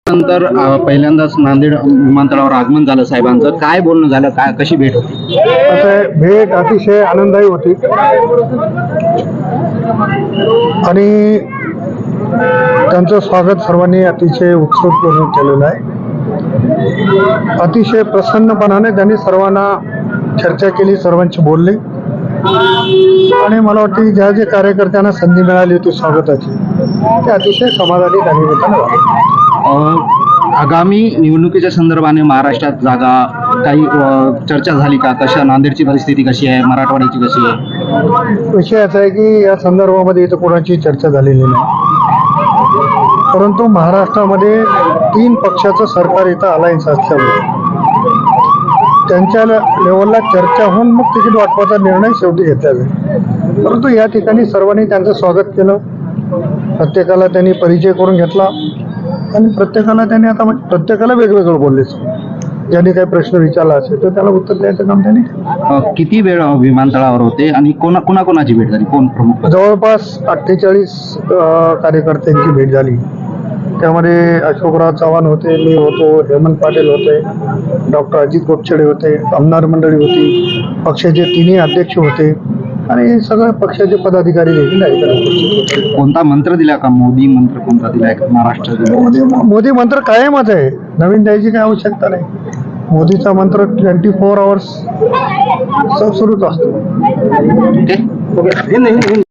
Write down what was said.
नंतर पहिल्यांदाच नांदेड विमानतळावर आगमन झालं साहेबांचं. काय बोलणं झालं, काय कशी भेट होती? भेट अतिशय आनंददायी होती आणि त्यांचं स्वागत सर्वांनी अतिशय उत्सुकपणे केलेलं आहे. अतिशय प्रसन्नपणाने त्यांनी सर्वांना चर्चा केली, सर्वांची बोलली आणि मला वाटतं ज्या जे कार्यकर्त्यांना संधी मिळाली होती स्वागताची ते अतिशय समाधानी त्यांनी आगामी निवडणुकीच्या संदर्भाने महाराष्ट्रात जागा काही चर्चा झाली का? कशा नांदेडची परिस्थिती कशी आहे, मराठवाड्याची कशी आहे? विषय असा आहे की या संदर्भामध्ये इथं कोणाची चर्चा झालेली नाही, परंतु महाराष्ट्रामध्ये 3 पक्षाचं सरकार इथं अलायन्स असल्यामुळे त्यांच्या लेवलला चर्चा होऊन मग तिकीट वाटपाचा निर्णय शेवटी घेतला जाईल. परंतु या ठिकाणी सर्वांनी त्यांचं स्वागत केलं, प्रत्येकाला त्यांनी परिचय करून घेतला आणि प्रत्येकाला वेगवेगळं बोलले. ज्यांनी काही प्रश्न विचारला असेल तर त्याला उत्तर द्यायचं काम त्यांनी. किती वेळ विमानतळावर होते आणि कोणाकोणाची भेट झाली? कोण प्रमुख? जवळपास 48 कार्यकर्त्यांची भेट झाली. त्यामध्ये अशोकराव चव्हाण होते, मी होतो, हेमंत पाटील होते, डॉक्टर अजित गोपछडे होते, आमदार मंडळी होती, पक्षाचे 3 अध्यक्ष होते आणि सगळ्या पक्षाचे पदाधिकारी देखील आहेत. कोणता मंत्र दिला का? मोदी मंत्र कोणता दिलाय का महाराष्ट्र? मोदी मंत्र कायमच आहे, नवीन द्यायची काही आवश्यकता नाही. मोदीचा मंत्र 24 आवर्स सुरूच असतो.